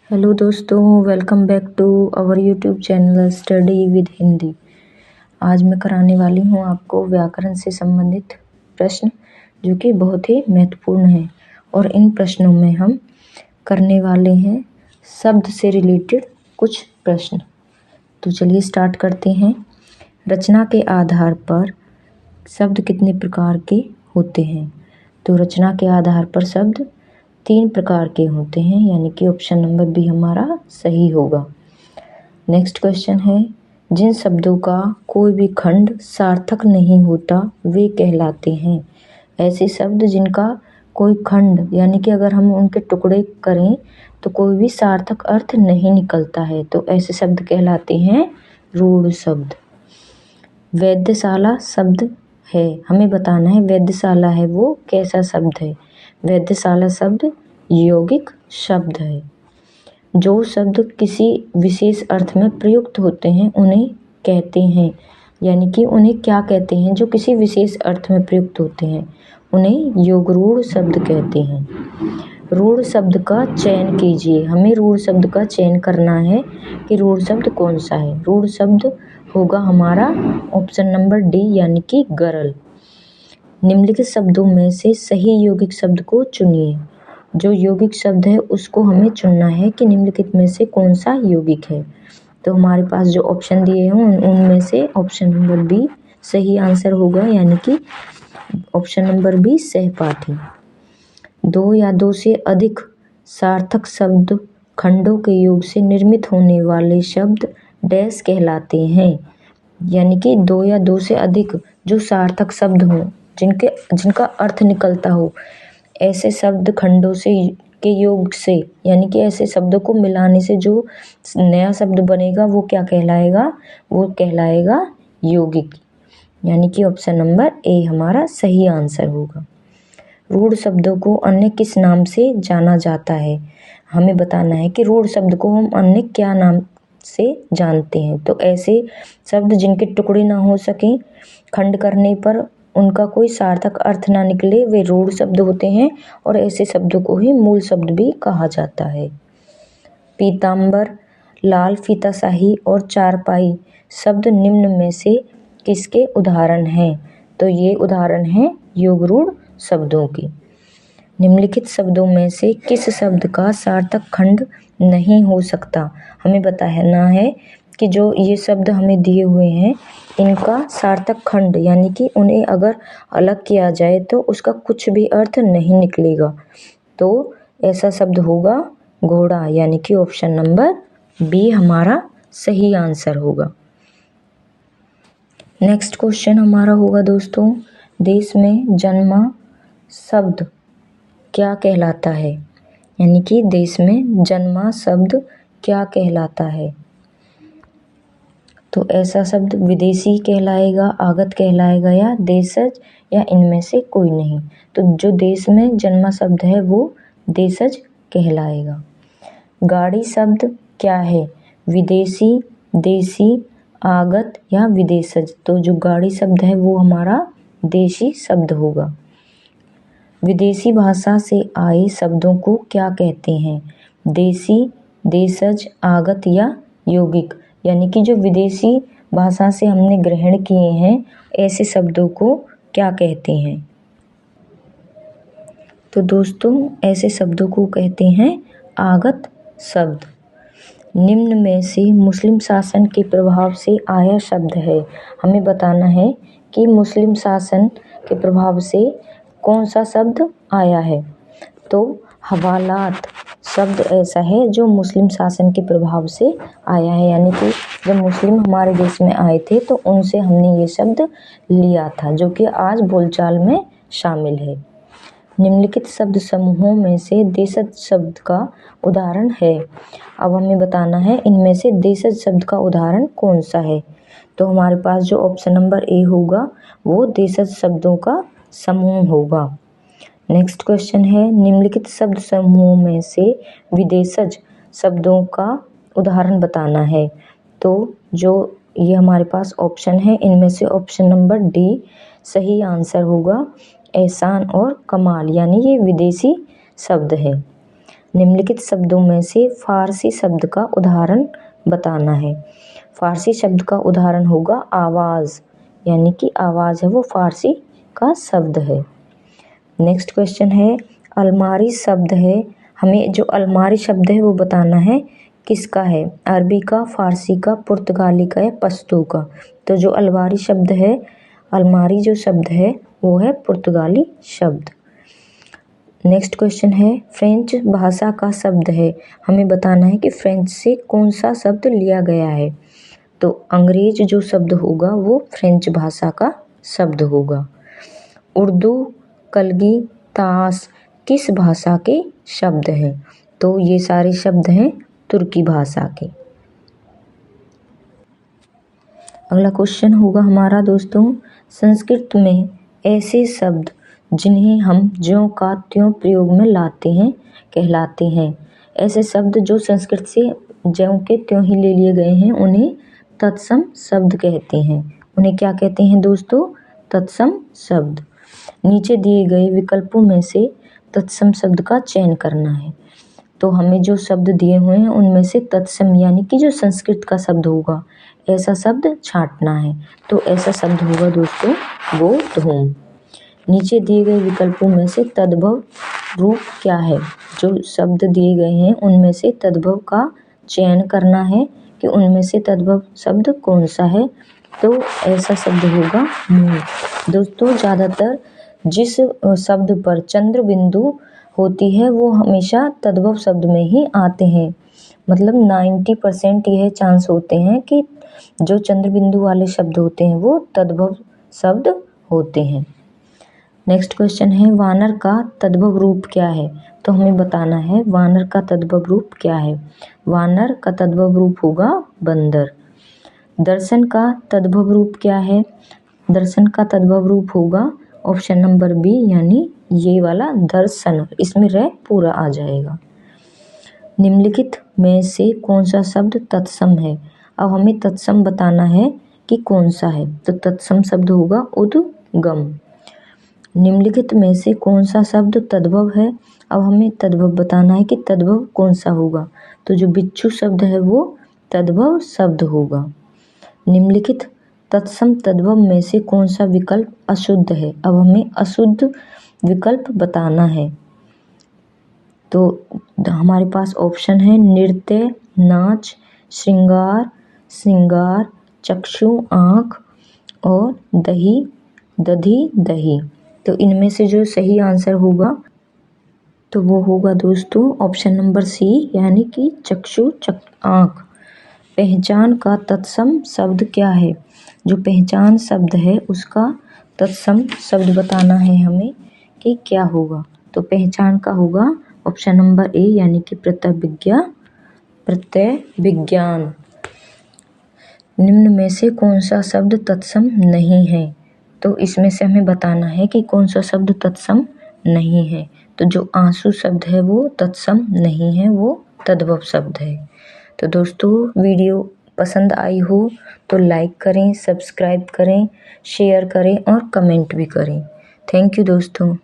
Hello दोस्तों, welcome back to our YouTube channel study with Hindi. आज मैं कराने वाली हूँ आपको व्याकरण से संबंधित प्रश्न, जो कि बहुत ही महत्वपूर्ण है। और इन प्रश्नों में हम करने वाले हैं शब्द से रिलेटेड कुछ प्रश्न। तो चलिए स्टार्ट करते हैं। रचना के आधार पर शब्द कितने प्रकार के होते हैं? तो रचना के आधार पर शब्द 3 प्रकार के होते हैं, यानी कि ऑप्शन नंबर बी हमारा सही होगा। नेक्स्ट क्वेश्चन है, जिन शब्दों का कोई भी खंड सार्थक नहीं होता वे कहलाते हैं। ऐसे शब्द जिनका कोई खंड, यानी कि अगर हम उनके टुकड़े करें तो कोई भी सार्थक अर्थ नहीं निकलता है, तो ऐसे शब्द कहलाते हैं रूढ़ शब्द। वैद्यशाला शब्द है, हमें बताना है वैद्यशाला है वो कैसा शब्द है। वैद्यशाला शब्द यौगिक शब्द है। जो शब्द किसी विशेष अर्थ में प्रयुक्त होते हैं उन्हें कहते हैं, यानी कि उन्हें क्या कहते हैं? जो किसी विशेष अर्थ में प्रयुक्त होते हैं उन्हें योगरूढ़ शब्द कहते हैं। रूढ़ शब्द का चयन कीजिए। हमें रूढ़ शब्द का चयन करना है कि रूढ़ शब्द कौन सा है। रूढ़ शब्द होगा हमारा ऑप्शन नंबर डी, यानी कि गरल। निम्नलिखित शब्दों में से सही यौगिक शब्द को चुनिए। जो यौगिक शब्द है उसको हमें चुनना है कि निम्नलिखित में से कौन सा यौगिक है। तो हमारे पास जो ऑप्शन दिए हैं उनमें से ऑप्शन नंबर बी सही आंसर होगा, यानी कि ऑप्शन नंबर बी सहपाठी। 2 या 2 से अधिक सार्थक शब्द खंडों के योग से निर्मित होने वाले शब्द डैश कहलाते हैं, यानी कि 2 या 2 से अधिक जो सार्थक शब्द हों, जिनका अर्थ निकलता हो, ऐसे शब्द खंडों से के योग से, यानी कि ऐसे शब्दों को मिलाने से जो नया शब्द बनेगा वो क्या कहलाएगा? वो कहलाएगा यौगिक, यानी कि ऑप्शन नंबर ए हमारा सही आंसर होगा। रूढ़ शब्दों को अन्य किस नाम से जाना जाता है? हमें बताना है कि रूढ़ शब्द को हम अन्य क्या नाम से जानते हैं। तो ऐसे शब्द जिनके टुकड़े ना हो सकें, खंड करने पर उनका कोई सार्थक अर्थ ना निकले, वे रूढ़ शब्द होते हैं। और ऐसे शब्दों को ही मूल शब्द भी कहा जाता है। पीतांबर, लाल फीताशाही और चारपाई शब्द निम्न में से किसके उदाहरण हैं? तो ये उदाहरण हैं योगरूढ़ शब्दों की। निम्नलिखित शब्दों में से किस शब्द का सार्थक खंड नहीं हो सकता? हमें बताना है कि जो ये शब्द हमें दिए हुए हैं इनका सार्थक खंड, यानी कि उन्हें अगर अलग किया जाए तो उसका कुछ भी अर्थ नहीं निकलेगा। तो ऐसा शब्द होगा घोड़ा, यानी कि ऑप्शन नंबर बी हमारा सही आंसर होगा। नेक्स्ट क्वेश्चन हमारा होगा दोस्तों, देश में जन्मा शब्द क्या कहलाता है? यानी कि देश में जन्मा शब्द क्या कहलाता है? तो ऐसा शब्द विदेशी कहलाएगा, आगत कहलाएगा या देशज, या इनमें से कोई नहीं। तो जो देश में जन्मा शब्द है वो देशज कहलाएगा। गाड़ी शब्द क्या है? विदेशी, देशी, आगत या विदेशज। तो जो गाड़ी शब्द है वो हमारा देशी शब्द होगा। विदेशी भाषा से आए शब्दों को क्या कहते हैं? देशी, देशज, आगत या यौगिक। यानी कि जो विदेशी भाषा से हमने ग्रहण किए हैं ऐसे शब्दों को क्या कहते हैं? तो दोस्तों ऐसे शब्दों को कहते हैं आगत शब्द। निम्न में से मुस्लिम शासन के प्रभाव से आया शब्द है। हमें बताना है कि मुस्लिम शासन के प्रभाव से कौन सा शब्द आया है। तो हवालात शब्द ऐसा है जो मुस्लिम शासन के प्रभाव से आया है, यानी कि जब मुस्लिम हमारे देश में आए थे तो उनसे हमने ये शब्द लिया था, जो कि आज बोलचाल में शामिल है। निम्नलिखित शब्द समूहों में से देशज शब्द का उदाहरण है। अब हमें बताना है इनमें से देशज शब्द का उदाहरण कौन सा है। तो हमारे पास जो ऑप्शन नंबर ए होगा वो देशज शब्दों का समूह होगा। नेक्स्ट क्वेश्चन है, निम्नलिखित शब्द समूहों में से विदेशज शब्दों का उदाहरण बताना है। तो जो ये हमारे पास ऑप्शन है इनमें से ऑप्शन नंबर डी सही आंसर होगा। एहसान और कमाल, यानी ये विदेशी शब्द है। निम्नलिखित शब्दों में से फारसी शब्द का उदाहरण बताना है। फारसी शब्द का उदाहरण होगा आवाज़, यानी कि आवाज़ है वो फारसी का शब्द है। नेक्स्ट क्वेश्चन है अलमारी शब्द है, हमें जो अलमारी शब्द है वो बताना है किसका है, अरबी का, फारसी का, पुर्तगाली का या पश्तो का। तो जो अलमारी शब्द है, अलमारी जो शब्द है वो है पुर्तगाली शब्द। नेक्स्ट क्वेश्चन है फ्रेंच भाषा का शब्द है, हमें बताना है कि फ्रेंच से कौन सा शब्द लिया गया है। तो अंग्रेज जो शब्द होगा वो फ्रेंच भाषा का शब्द होगा। उर्दू, कलगी, ताश किस भाषा के शब्द हैं। तो ये सारे शब्द हैं तुर्की भाषा के। अगला क्वेश्चन होगा हमारा दोस्तों, संस्कृत में ऐसे शब्द जिन्हें हम ज्यों का त्यों प्रयोग में लाते हैं कहलाते हैं। ऐसे शब्द जो संस्कृत से ज्यों के त्यों ही ले लिए गए हैं उन्हें तत्सम शब्द कहते हैं। उन्हें क्या कहते हैं दोस्तों, तत्सम शब्द। नीचे दिए गए विकल्पों में से तत्सम शब्द का चयन करना है। तो हमें जो शब्द दिए हुए हैं उनमें से तत्सम यानी कि जो संस्कृत का शब्द होगा ऐसा शब्द छांटना है। तो ऐसा शब्द होगा दोस्तों वो धूम। नीचे दिए गए विकल्पों में से तद्भव रूप क्या है। जो शब्द दिए गए हैं उनमें से तद्भव का चयन करना है कि उनमें से तद्भव शब्द कौन सा है। तो ऐसा शब्द होगा मूल। दोस्तों ज़्यादातर जिस शब्द पर चंद्र बिंदु होती है वो हमेशा तद्भव शब्द में ही आते हैं। मतलब 90% यह चांस होते हैं कि जो चंद्र बिंदु वाले शब्द होते हैं वो तद्भव शब्द होते हैं। नेक्स्ट क्वेश्चन है वानर का तद्भव रूप क्या है। तो हमें बताना है वानर का तद्भव रूप क्या है। वानर का तद्भव रूप होगा बंदर। दर्शन का तद्भव रूप क्या है। दर्शन का तद्भव रूप होगा ऑप्शन नंबर बी, यानी ये वाला दर्शन, इसमें रह पूरा आ जाएगा। निम्नलिखित में से कौन सा शब्द तत्सम है। अब हमें तत्सम बताना है कि कौन सा है। तो तत्सम शब्द होगा उद्गम। निम्नलिखित में से कौन सा शब्द तद्भव है। अब हमें तद्भव बताना है कि तद्भव कौन सा होगा। तो जो बिच्छू शब्द है वो तद्भव शब्द होगा। निम्नलिखित तत्सम तद्भव में से कौन सा विकल्प अशुद्ध है। अब हमें अशुद्ध विकल्प बताना है। तो हमारे पास ऑप्शन है नृत्य, नाच, श्रृंगार, सिंगार, चक्षु आँख और दही, दधी, दही। तो इनमें से जो सही आंसर होगा तो वो होगा दोस्तों ऑप्शन नंबर सी, यानी कि चक्षु आँख। पहचान का तत्सम शब्द क्या है। जो पहचान शब्द है उसका तत्सम शब्द बताना है हमें कि क्या होगा। तो पहचान का होगा ऑप्शन नंबर ए, यानी कि प्रत्यय विज्ञान। निम्न में से कौन सा शब्द तत्सम नहीं है। तो इसमें से हमें बताना है कि कौन सा शब्द तत्सम नहीं है। तो जो आंसू शब्द है वो तत्सम नहीं है, वो तद्भव शब्द है। तो दोस्तों वीडियो पसंद आई हो तो लाइक करें, सब्सक्राइब करें, शेयर करें और कमेंट भी करें। थैंक यू दोस्तों।